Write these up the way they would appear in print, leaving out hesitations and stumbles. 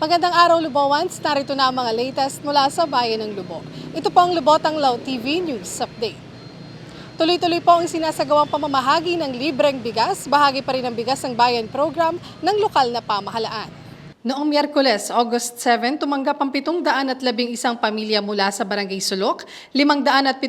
Magandang araw, Lubowans. Narito na ang mga latest mula sa Bayan ng Lubo. Ito po ang Lubotang Lao TV News Update. Tuloy-tuloy po ang sinasagawang pamamahagi ng libreng bigas, bahagi pa rin ng Bigas ng Bayan program ng lokal na pamahalaan. Noong Miyerkules, August 7, tumanggap ang 711 pamilya mula sa Barangay Sulok, 572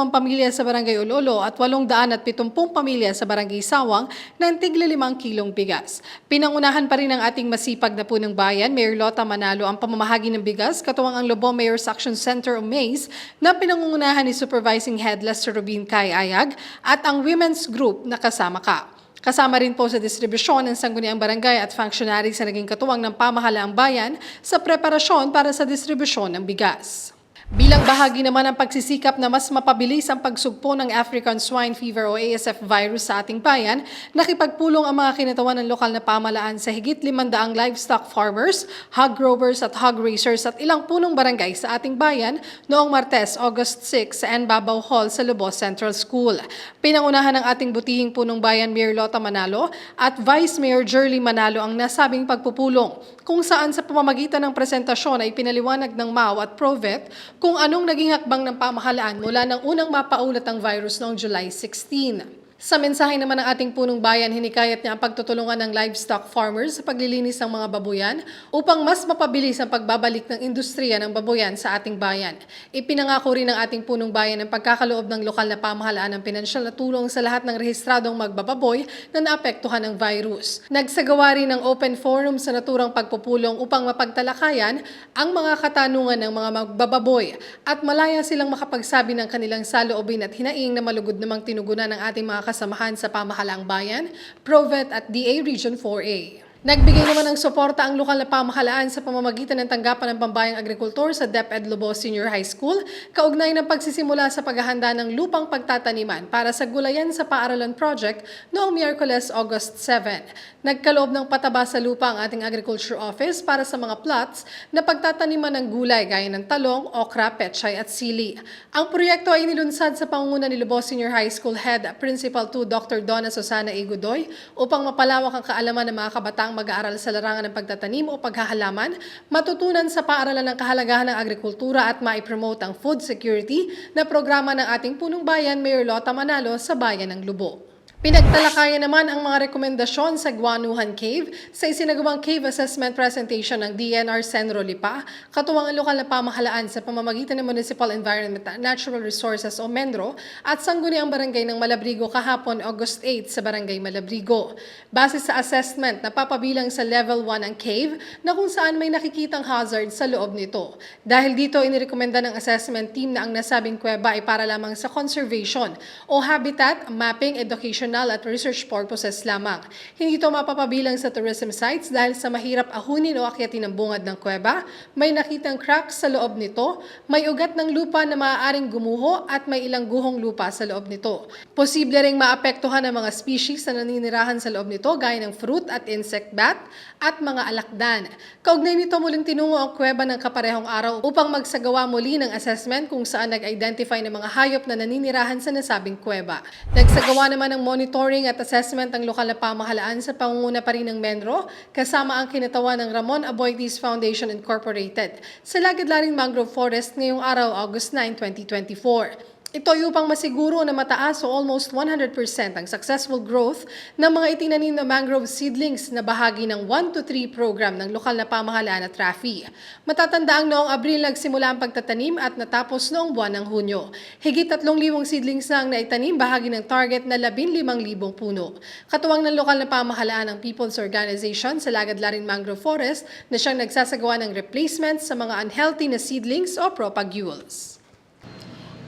pamilya sa Barangay Ololo at 870 pamilya sa Barangay Sawang ng tigla 5 kilong bigas. Pinangunahan pa rin ng ating masipag na punong bayan, Mayor Lota Manalo, ang pamamahagi ng bigas, katuwang ang Lobo Mayor's Action Center o MAZE na pinangungunahan ni Supervising Head Lester Rubin Kai Ayag at ang Women's Group na kasama ka. Kasama rin po sa distribusyon ng sangguniang barangay at functionaries sa naging katuwang ng pamahalaang bayan sa preparasyon para sa distribusyon ng bigas. Bilang bahagi naman ng pagsisikap na mas mapabilis ang pagsugpo ng African Swine Fever o ASF virus sa ating bayan, nakipagpulong ang mga kinatawan ng lokal na pamahalaan sa higit 500 livestock farmers, hog growers at hog raisers at ilang punong barangay sa ating bayan noong Martes, August 6 sa Babaw Hall sa Lobo Central School. Pinangunahan ng ating butihing punong bayan Mayor Lota Manalo at Vice Mayor Jerly Manalo ang nasabing pagpupulong, kung saan sa pamamagitan ng presentasyon ay pinaliwanag ng MAO at Provet kung anong naging hakbang ng pamahalaan mula nang unang mapaulat ang virus noong July 16. Sa mensahe naman ng ating punong bayan, hinikayat niya ang pagtutulungan ng livestock farmers sa paglilinis ng mga babuyan upang mas mapabilis ang pagbabalik ng industriya ng babuyan sa ating bayan. Ipinangako rin ng ating punong bayan ang pagkakaloob ng lokal na pamahalaan ng pinansyal na tulong sa lahat ng rehistradong magbababoy na naapektuhan ng virus. Nagsagawa rin ng open forum sa naturang pagpupulong upang mapagtalakayan ang mga katanungan ng mga magbababoy at malaya silang makapagsabi ng kanilang saloobin at hinaing na malugod namang tinugunan ng ating mga kasamahan sa pamahalaang bayan, Provet at DA Region 4A. Nagbigay naman ng suporta ang lokal na pamahalaan sa pamamagitan ng tanggapan ng pambayang agrikultor sa DepEd Lobo Senior High School, kaugnay ng pagsisimula sa paghahanda ng lupang pagtataniman para sa Gulayan sa Paaralan Project noong Miyerkules, August 7. Nagkaloob ng pataba sa lupa ang ating Agriculture Office para sa mga plots na pagtataniman ng gulay gaya ng talong, okra, pechay at sili. Ang proyekto ay nilunsad sa pangunguna ni Lobo Senior High School Head Principal 2 Dr. Donna Susana Igudoy upang mapalawak ang kaalaman ng mga kabataan mag-aaral sa larangan ng pagtatanim o paghahalaman, matutunan sa paaralan ng kahalagahan ng agrikultura at maipromote ang food security na programa ng ating punong bayan, Mayor Lota Manalo, sa bayan ng Lubo. Pinagtalakayan naman ang mga rekomendasyon sa Guanuhan Cave sa isinagawang cave assessment presentation ng DNR Senro Lipa, katuwang ang lokal na pamahalaan sa pamamagitan ng Municipal Environment and Natural Resources o MENRO at sangguniang barangay ng Malabrigo kahapon August 8 sa Barangay Malabrigo. Base sa assessment, napapabilang sa level 1 ang cave na kung saan may nakikitang hazard sa loob nito. Dahil dito, inirekomenda ng assessment team na ang nasabing kuweba ay para lamang sa conservation o habitat, mapping, education at research purposes lamang. Hindi ito mapapabilang sa tourism sites dahil sa mahirap ahunin o akyatin ng bungad ng kuweba, may nakitang cracks sa loob nito, may ugat ng lupa na maaaring gumuho at may ilang guhong lupa sa loob nito. Posible ring maapektuhan ang mga species na naninirahan sa loob nito gaya ng fruit at insect bat at mga alakdan. Kaugnay nito muling tinungo ang kuweba ng kaparehong araw upang magsagawa muli ng assessment kung saan nag-identify ng mga hayop na naninirahan sa nasabing kuweba. Nagsagawa naman ng monitoring at assessment ang lokal na pamahalaan sa pangunguna pa rin ng MENRO, kasama ang kinatawan ng Ramon Aboitiz Foundation Incorporated sa Lagidlaring Mangrove Forest ngayong araw, August 9, 2024. Ito ay upang masiguro na mataas o almost 100% ang successful growth ng mga itinanim na mangrove seedlings na bahagi ng 1-3 program ng lokal na pamahalaan at RAFI. Matatandaang noong Abril nagsimula ang pagtatanim at natapos noong buwan ng Hunyo. Higit 3,000 seedlings na ang naitanim, bahagi ng target na 15,000 puno. Katuwang ng lokal na pamahalaan ng People's Organization sa Lagadlaring Mangrove Forest na siyang nagsasagawa ng replacements sa mga unhealthy na seedlings o propagules.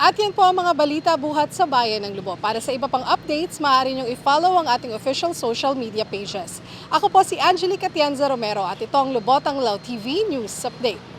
At yan po ang mga balita buhat sa Bayan ng Lubo. Para sa iba pang updates, maaari niyong i-follow ang ating official social media pages. Ako po si Angelique Atienza Romero at ito ang Lubotang Lao TV News Update.